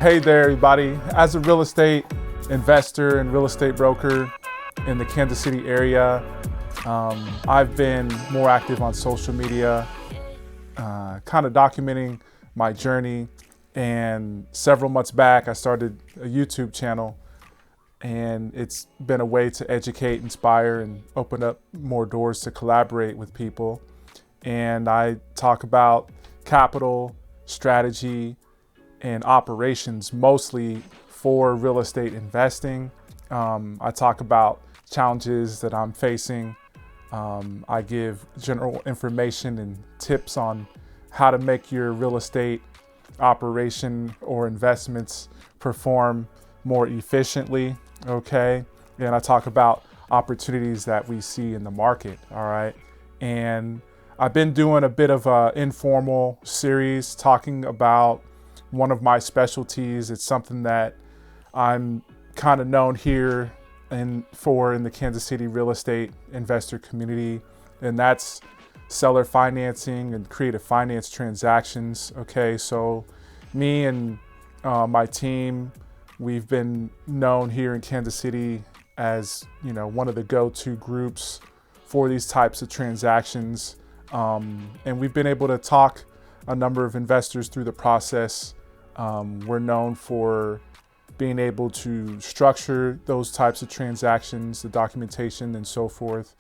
Hey there, everybody. As a real estate investor and real estate broker in the Kansas City area, I've been more active on social media, kind of documenting my journey. And several months back, I started a YouTube channel, and it's been a way to educate, inspire, and open up more doors to collaborate with people. And I talk about capital, strategy, and operations, mostly for real estate investing. I talk about challenges that I'm facing. I give general information and tips on how to make your real estate operation or investments perform more efficiently, okay? And I talk about opportunities that we see in the market, all right? And I've been doing a bit of an informal series talking about one of my specialties. It's something that I'm kind of known here in the Kansas City real estate investor community, and that's seller financing and creative finance transactions. Okay, so me and my team, we've been known here in Kansas City as, one of the go-to groups for these types of transactions, and we've been able to talk a number of investors through the process. We're known for being able to structure those types of transactions, the documentation and so forth.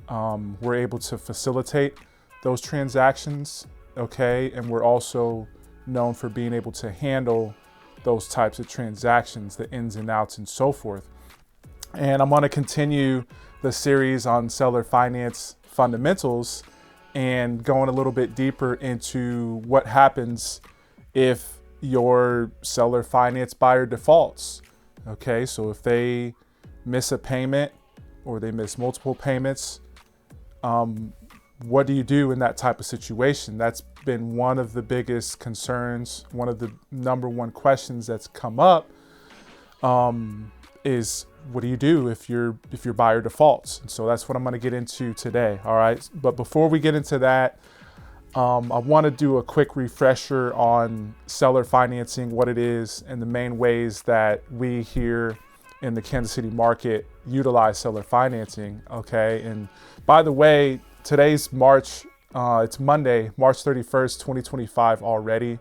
We're able to facilitate those transactions, okay? And we're also known for being able to handle those types of transactions, the ins and outs and so forth. And I'm gonna continue the series on seller finance fundamentals and going a little bit deeper into what happens if your seller finance buyer defaults. Okay, so if they miss a payment or they miss multiple payments, what do you do in that type of situation? That's been one of the biggest concerns. One of the number one questions that's come up is, what do you do if your buyer defaults? And so that's what I'm going to get into today. All right, but before we get into that, I want to do a quick refresher on seller financing, what it is, and the main ways that we here in the Kansas City market utilize seller financing, okay? And by the way, today's March, it's Monday, March 31st, 2025 already.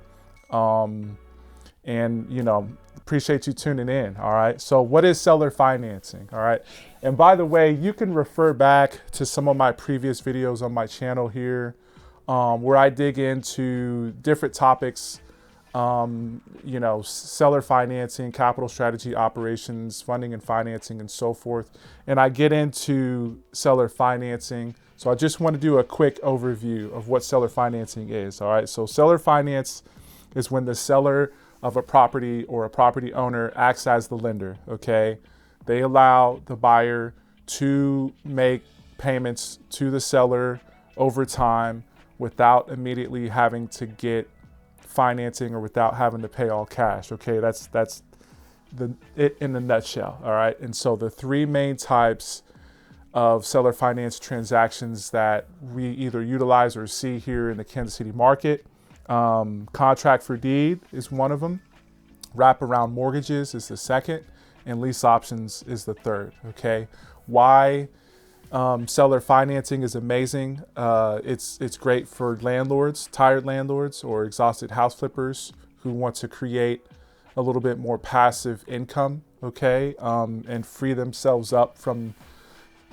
Appreciate you tuning in, all right? So what is seller financing, all right? And by the way, you can refer back to some of my previous videos on my channel here, where I dig into different topics, seller financing, capital strategy, operations, funding and financing, and so forth. And I get into seller financing. So I just want to do a quick overview of what seller financing is, all right? So seller finance is when the seller of a property or a property owner acts as the lender, okay? They allow the buyer to make payments to the seller over time without immediately having to get financing or without having to pay all cash. Okay, that's it in a nutshell. All right, and so the three main types of seller finance transactions that we either utilize or see here in the Kansas City market, contract for deed is one of them, wraparound mortgages is the second, and lease options is the third. Okay, why? Seller financing is amazing. It's great for landlords, tired landlords, or exhausted house flippers who want to create a little bit more passive income, okay, and free themselves up from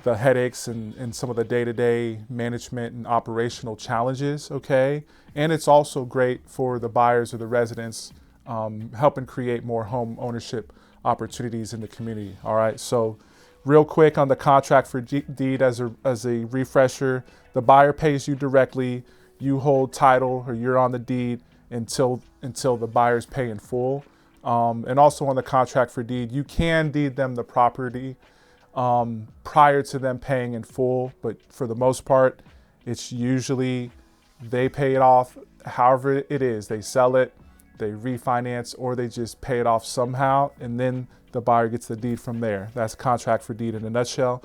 the headaches and some of the day-to-day management and operational challenges, okay? And it's also great for the buyers or the residents, helping create more home ownership opportunities in the community, all right? So real quick on the contract for deed as a refresher, the buyer pays you directly, you hold title or you're on the deed until the buyers pay in full. And also on the contract for deed, you can deed them the property prior to them paying in full, but for the most part, it's usually they pay it off however it is. They sell it, they refinance, or they just pay it off somehow, and then the buyer gets the deed from there. That's contract for deed in a nutshell.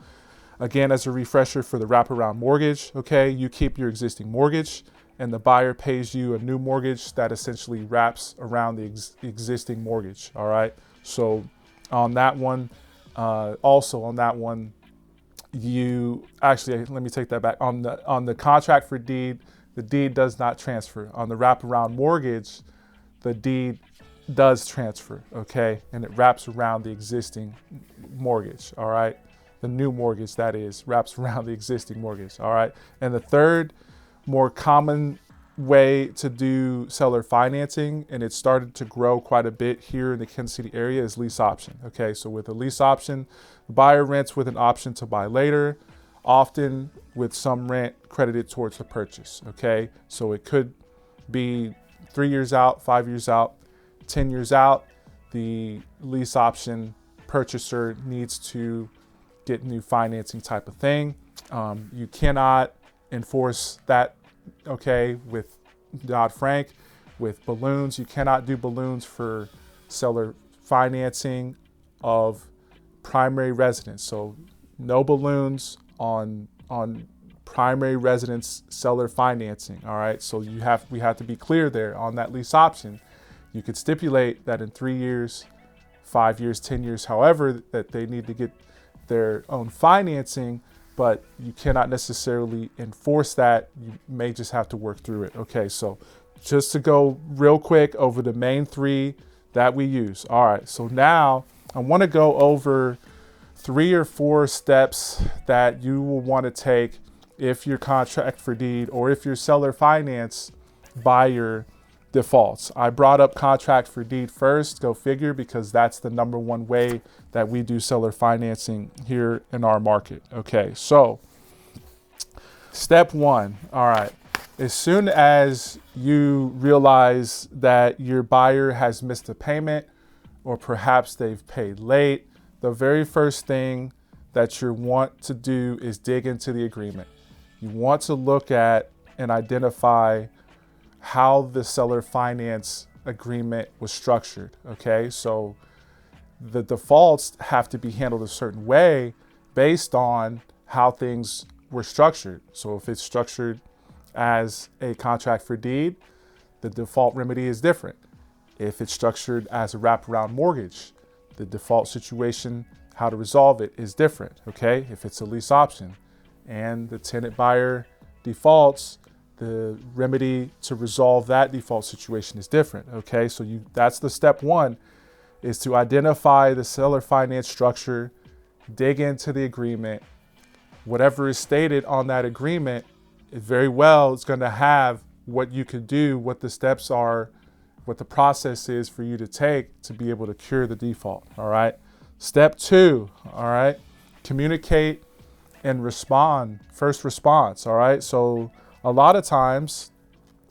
Again, as a refresher for the wraparound mortgage, okay, you keep your existing mortgage and the buyer pays you a new mortgage that essentially wraps around the existing mortgage. All right. So on that one, you actually, let me take that back. On the contract for deed, the deed does not transfer. On the wraparound mortgage, the deed does transfer, okay? And it wraps around the existing mortgage, all right? The new mortgage, that is, wraps around the existing mortgage, all right? And the third more common way to do seller financing, and it started to grow quite a bit here in the Kansas City area, is lease option, okay? So with a lease option, the buyer rents with an option to buy later, often with some rent credited towards the purchase, okay? So it could be 3 years out, 5 years out, 10 years out. The lease option purchaser needs to get new financing type of thing. You cannot enforce that, okay, with Dodd-Frank. With balloons, you cannot do balloons for seller financing of primary residence. So no balloons on primary residence seller financing. All right. So we have to be clear there on that lease option. You could stipulate that in 3 years, 5 years, 10 years, however, that they need to get their own financing, but you cannot necessarily enforce that. You may just have to work through it. Okay. So just to go real quick over the main three that we use. All right. So now I want to go over 3 or 4 steps that you will want to take if your contract for deed or if your seller finance buyer defaults. I brought up contract for deed first, go figure, because that's the number one way that we do seller financing here in our market. Okay, so step one, all right. As soon as you realize that your buyer has missed a payment or perhaps they've paid late, the very first thing that you want to do is dig into the agreement. You want to look at and identify how the seller finance agreement was structured, okay? So the defaults have to be handled a certain way based on how things were structured. So if it's structured as a contract for deed, the default remedy is different. If it's structured as a wraparound mortgage, the default situation, how to resolve it, is different, okay? If it's a lease option and the tenant buyer defaults, the remedy to resolve that default situation is different, okay? So that's the step one, is to identify the seller finance structure, dig into the agreement. Whatever is stated on that agreement, it very well is going to have what you could do, what the steps are, what the process is for you to take to be able to cure the default, all right? Step two, all right, communicate and respond, first response, all right? So a lot of times,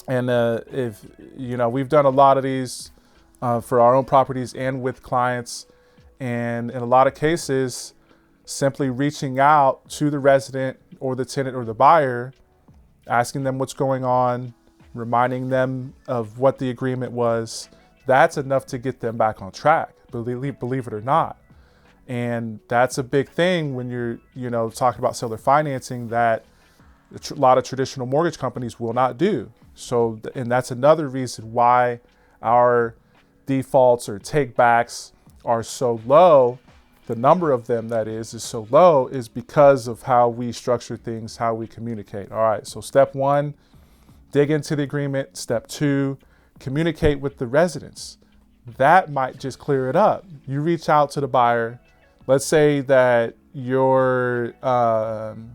and if, you know, we've done a lot of these for our own properties and with clients, and in a lot of cases, simply reaching out to the resident or the tenant or the buyer, asking them what's going on, reminding them of what the agreement was, that's enough to get them back on track, believe it or not. And that's a big thing when you're, you know, talking about seller financing that a lot of traditional mortgage companies will not do. So, and that's another reason why our defaults or takebacks are so low. The number of them, that is so low, is because of how we structure things, how we communicate. All right, so step one, dig into the agreement. Step two, communicate with the residents. That might just clear it up. You reach out to the buyer. Let's say that your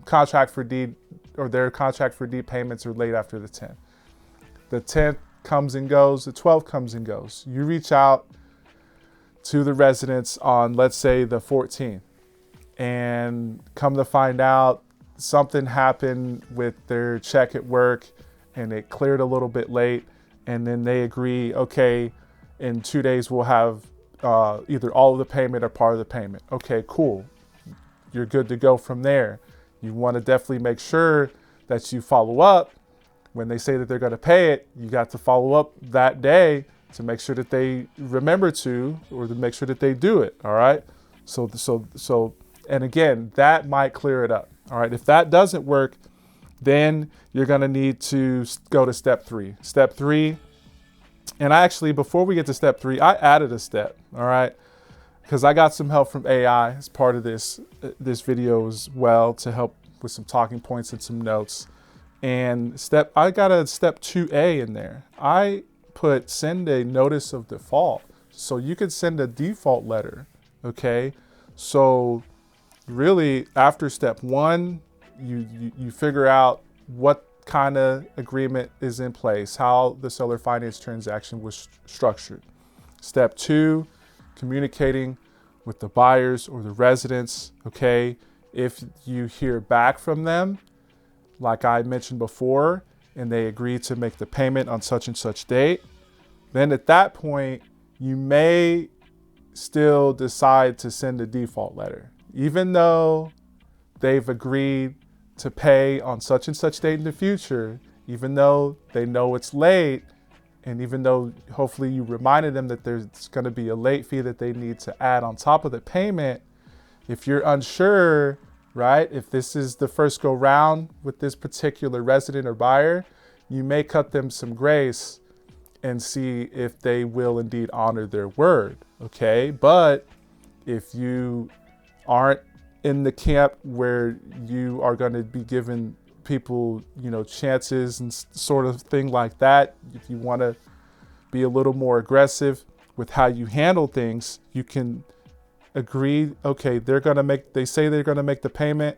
contract for deed or their contract for deed payments are late after the 10th. The 10th comes and goes, the 12th comes and goes. You reach out to the residents on, let's say, the 14th, and come to find out something happened with their check at work and it cleared a little bit late, and then they agree, okay, in 2 days we'll have either all of the payment or part of the payment. Okay, cool. You're good to go from there. You want to definitely make sure that you follow up. When they say that they're going to pay it, you got to follow up that day to make sure that they remember to, or to make sure that they do it. All right. So, and again, that might clear it up. All right. If that doesn't work, Then you're gonna need to go to step 3. Step 3, and before we get to step 3, I added a step, all right? Because I got some help from AI as part of this video as well, to help with some talking points and some notes. And I got a step 2A in there. I put send a notice of default. So you could send a default letter, okay? So really, after step 1, you figure out what kind of agreement is in place, how the seller finance transaction was structured. Step 2, communicating with the buyers or the residents, okay? If you hear back from them, like I mentioned before, and they agree to make the payment on such and such date, then at that point, you may still decide to send a default letter. Even though they've agreed to pay on such and such date in the future, even though they know it's late, and even though hopefully you reminded them that there's going to be a late fee that they need to add on top of the payment, if you're unsure, right, if this is the first go round with this particular resident or buyer, you may cut them some grace and see if they will indeed honor their word, okay? But if you aren't in the camp where you are going to be giving people, chances and sort of thing like that, if you want to be a little more aggressive with how you handle things, you can agree, okay, they say they're going to make the payment.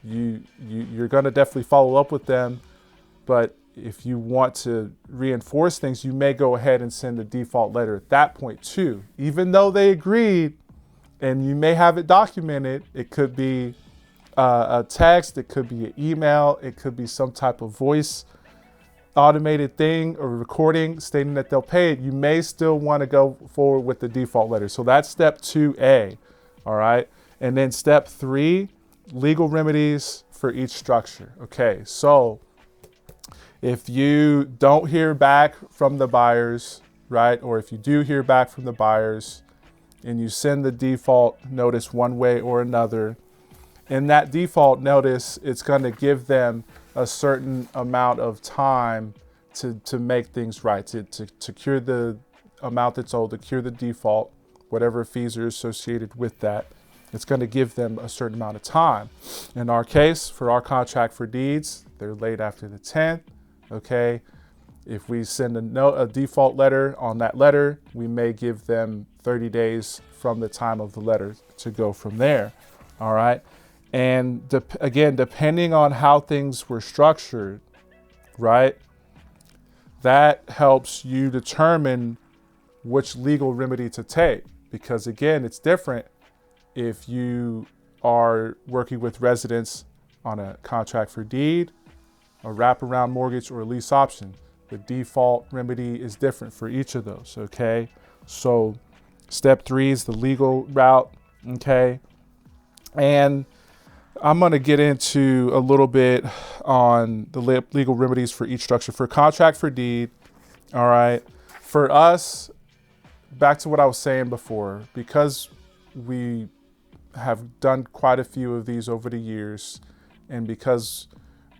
You're going to definitely follow up with them. But if you want to reinforce things, you may go ahead and send a default letter at that point too, even though they agreed, and you may have it documented. It could be a text, it could be an email, it could be some type of voice automated thing or recording stating that they'll pay it. You may still want to go forward with the default letter. So that's step 2A, all right? And then step 3, legal remedies for each structure. Okay, so if you don't hear back from the buyers, right, or if you do hear back from the buyers and you send the default notice one way or another, in that default notice, it's going to give them a certain amount of time to make things right, to cure the amount that's owed, to cure the default, whatever fees are associated with that. It's going to give them a certain amount of time. In our case, for our contract for deeds, they're late after the 10th, okay? If we send a default letter on that letter, we may give them 30 days from the time of the letter to go from there, all right? And again, depending on how things were structured, right, that helps you determine which legal remedy to take. Because again, it's different if you are working with residents on a contract for deed, a wraparound mortgage, or a lease option. The default remedy is different for each of those, okay? So step 3 is the legal route, okay? And I'm going to get into a little bit on the legal remedies for each structure. For contract for deed, all right, for us, back to what I was saying before, because we have done quite a few of these over the years, and because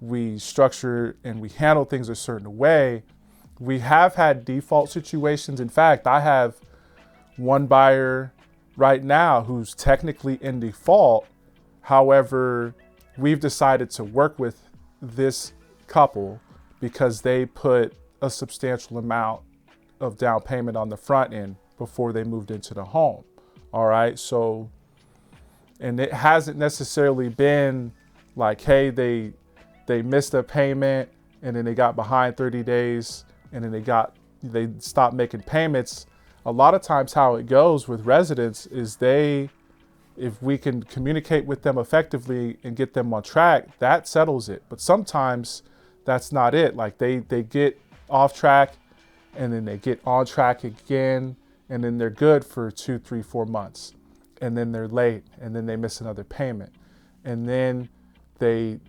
we structure and we handle things a certain way, we have had default situations. In fact, I have one buyer right now who's technically in default. However, we've decided to work with this couple because they put a substantial amount of down payment on the front end before they moved into the home. All right. So, and it hasn't necessarily been like, hey, they missed a payment and then they got behind 30 days and then they stopped making payments. A lot of times how it goes with residents is if we can communicate with them effectively and get them on track, that settles it. But sometimes that's not it. Like they get off track and then they get on track again, and then they're good for 2, 3, 4 months. And then they're late and then they miss another payment. And then they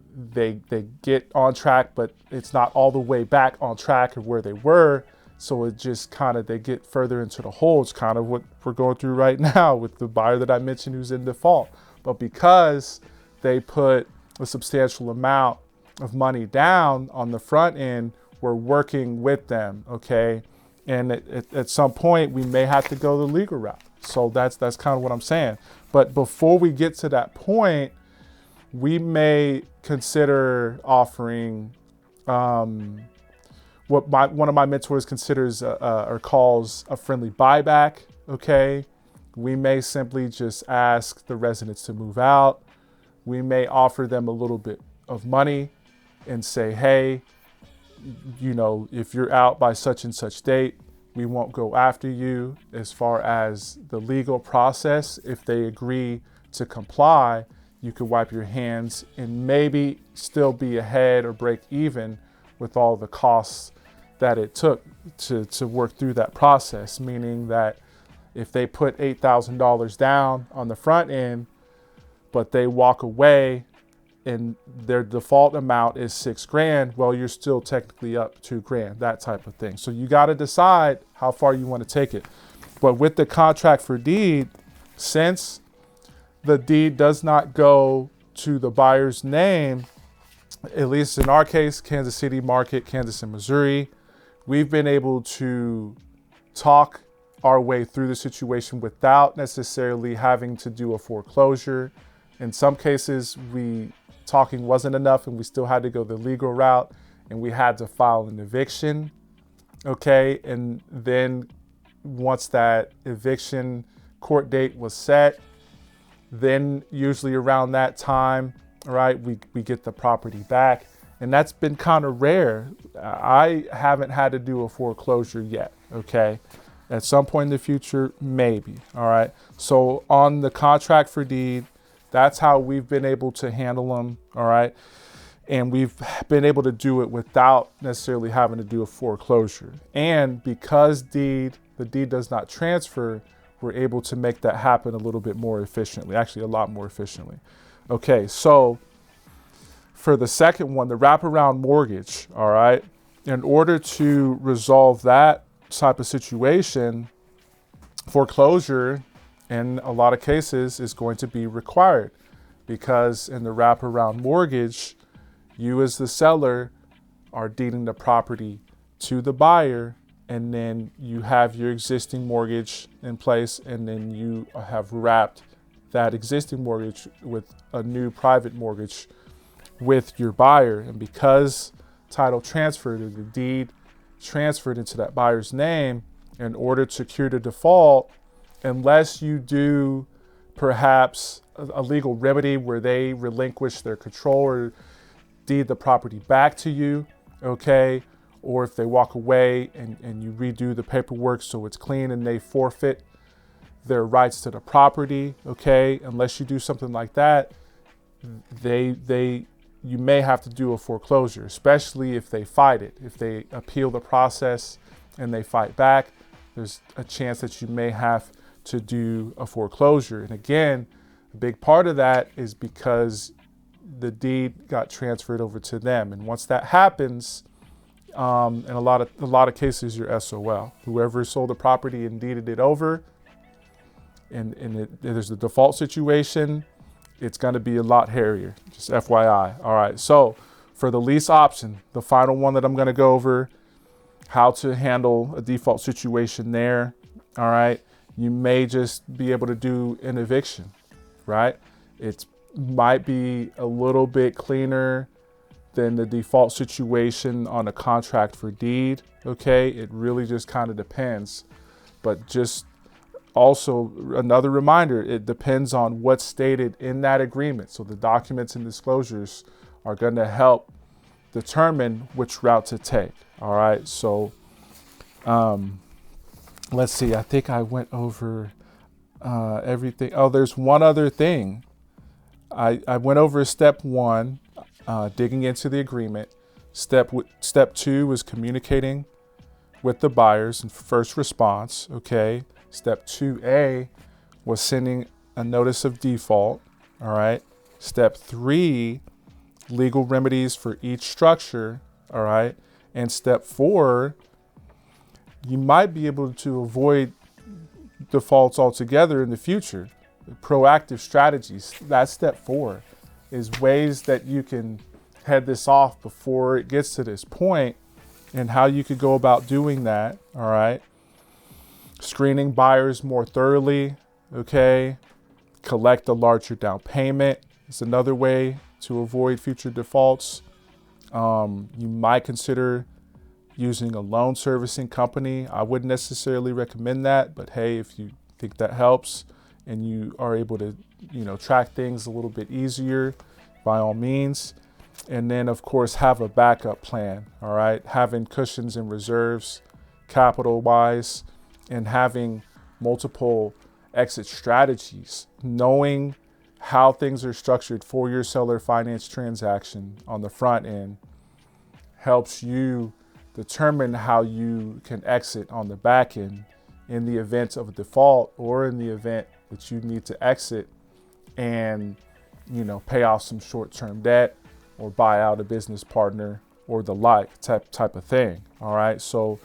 get on track, but it's not all the way back on track of where they were. So it just they get further into the hole. It's kind of what we're going through right now with the buyer that I mentioned who's in default. But because they put a substantial amount of money down on the front end, we're working with them, okay? And at some point, we may have to go the legal route. So that's kind of what I'm saying. But before we get to that point, we may consider offering what one of my mentors considers or calls a friendly buyback, okay? We may simply just ask the residents to move out. We may offer them a little bit of money and say, hey, you know, if you're out by such and such date, we won't go after you. As far as the legal process, if they agree to comply, you could wipe your hands and maybe still be ahead or break even with all the costs that it took to work through that process. Meaning that if they put $8,000 down on the front end, but they walk away and their default amount is $6,000, well, you're still technically up $2,000, that type of thing. So you got to decide how far you want to take it. But with the contract for deed, since the deed does not go to the buyer's name, at least in our case, Kansas City market, Kansas and Missouri, we've been able to talk our way through the situation without necessarily having to do a foreclosure. In some cases, talking wasn't enough and we still had to go the legal route and we had to file an eviction, okay? And then once that eviction court date was set, then usually around that time, all right, we get the property back. And that's been kind of rare. I haven't had to do a foreclosure yet, okay? At some point in the future, maybe, all right? So on the contract for deed, that's how we've been able to handle them, all right? And we've been able to do it without necessarily having to do a foreclosure. And because the deed does not transfer, we're able to make that happen a little bit more efficiently, actually a lot more efficiently. Okay, so for the second one, the wraparound mortgage, all right? In order to resolve that type of situation, foreclosure in a lot of cases is going to be required, because in the wraparound mortgage, you as the seller are deeding the property to the buyer, and then you have your existing mortgage in place, and then you have wrapped that existing mortgage with a new private mortgage with your buyer. And because title transferred or the deed transferred into that buyer's name, in order to cure the default, unless you do perhaps a legal remedy where they relinquish their control or deed the property back to you, okay? Or if they walk away and you redo the paperwork so it's clean and they forfeit their rights to the property, okay? Unless you do something like that, you may have to do a foreclosure, especially if they fight it. If they appeal the process and they fight back, there's a chance that you may have to do a foreclosure. And again, a big part of that is because the deed got transferred over to them. And once that happens, in a lot of cases, you're SOL. Whoever sold the property and deeded it over, and there's a default situation, it's going to be a lot hairier, just FYI. All right, so for the lease option, the final one that I'm going to go over, how to handle a default situation there. All right, you may just be able to do an eviction, right? It might be a little bit cleaner than the default situation on a contract for deed, okay? It really just kind of depends. But just also another reminder, it depends on what's stated in that agreement. So the documents and disclosures are going to help determine which route to take. All right, so let's see. I think I went over everything. Oh, there's one other thing. I went over step one, digging into the agreement. Step two was communicating with the buyers and first response. Okay. Step 2A was sending a notice of default. All right. Step 3, legal remedies for each structure. All right. And step 4, you might be able to avoid defaults altogether in the future. Proactive strategies. That's step 4, is ways that you can head this off before it gets to this point and how you could go about doing that. All right. Screening buyers more thoroughly. Okay. Collect a larger down payment is another way to avoid future defaults. You might consider using a loan servicing company. I wouldn't necessarily recommend that, but hey, if you think that helps and you are able to, track things a little bit easier, by all means. And then of course, have a backup plan. All right. Having cushions and reserves capital wise, and having multiple exit strategies, knowing how things are structured for your seller finance transaction on the front end helps you determine how you can exit on the back end in the event of a default, or in the event that you need to exit and, pay off some short-term debt or buy out a business partner or the like type of thing. All right. So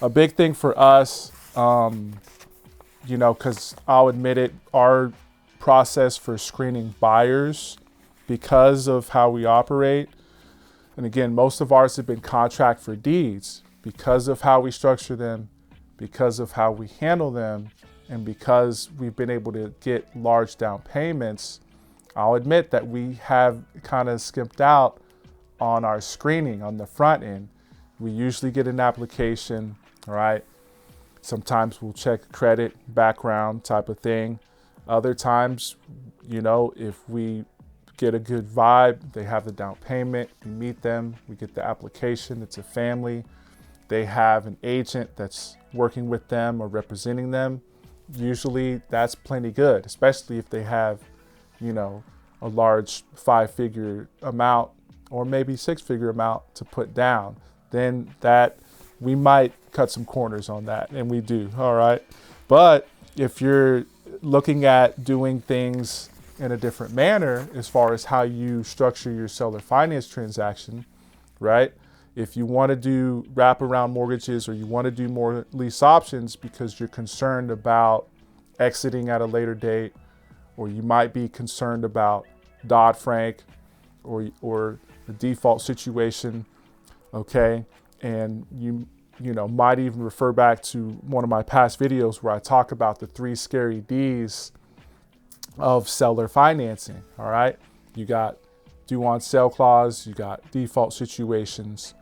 a big thing for us, because I'll admit it, our process for screening buyers, because of how we operate, and again, most of ours have been contract for deeds, because of how we structure them, because of how we handle them, and because we've been able to get large down payments. I'll admit that we have kind of skimped out on our screening on the front end. We usually get an application, all right? Sometimes we'll check credit, background type of thing. Other times, if we get a good vibe, they have the down payment, we meet them, we get the application, it's a family. They have an agent that's working with them or representing them. Usually that's plenty good, especially if they have, a large 5-figure amount or maybe 6-figure amount to put down. Then that we might cut some corners on that, and we do. All right. But if you're looking at doing things in a different manner as far as how you structure your seller finance transaction, right? If you want to do wraparound mortgages, or you want to do more lease options because you're concerned about exiting at a later date, or you might be concerned about Dodd-Frank or the default situation, okay? And you might even refer back to one of my past videos where I talk about the 3 scary Ds of seller financing, all right? You got due on sale clause, you got default situations,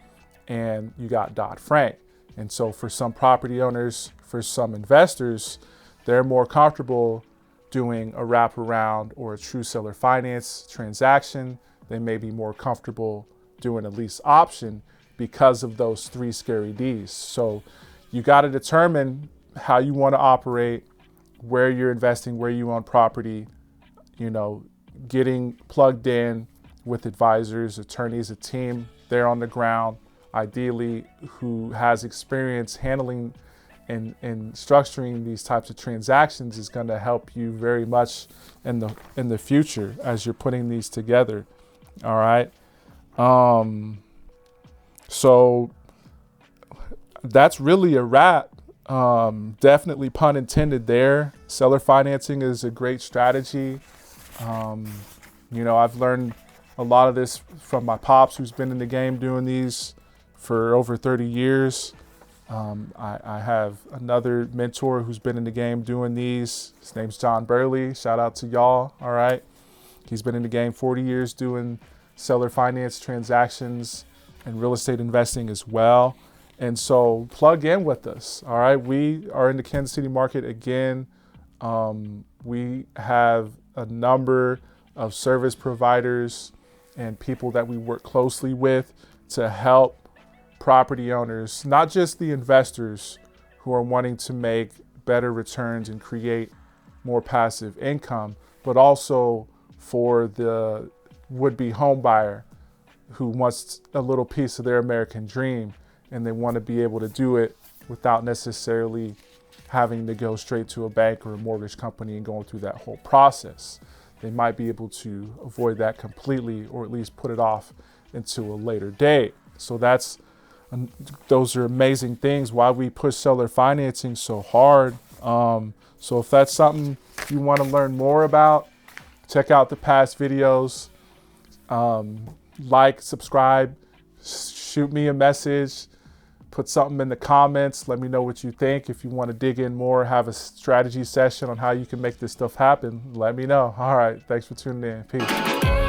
and you got Dodd-Frank. And so for some property owners, for some investors, they're more comfortable doing a wraparound or a true seller finance transaction. They may be more comfortable doing a lease option because of those 3 scary Ds. So you got to determine how you want to operate, where you're investing, where you own property, getting plugged in with advisors, attorneys, a team there on the ground, ideally who has experience handling and structuring these types of transactions, is going to help you very much in the future as you're putting these together. All right. So that's really a wrap. Definitely pun intended there. Seller financing is a great strategy. I've learned a lot of this from my pops, who's been in the game doing these for over 30 years. I have another mentor who's been in the game doing these. His name's John Burley. Shout out to y'all. All right. He's been in the game 40 years doing seller finance transactions and real estate investing as well. And so plug in with us. All right. We are in the Kansas City market again. We have a number of service providers and people that we work closely with to help property owners, not just the investors who are wanting to make better returns and create more passive income, but also for the would-be home buyer who wants a little piece of their American dream, and they want to be able to do it without necessarily having to go straight to a bank or a mortgage company and going through that whole process. They might be able to avoid that completely, or at least put it off into a later date. So those are amazing things why we push seller financing so hard. So if that's something you want to learn more about, check out the past videos. like, subscribe, shoot me a message, put something in the comments. Let me know what you think. If you want to dig in more, have a strategy session on how you can make this stuff happen, let me know. All right, thanks for tuning in. Peace.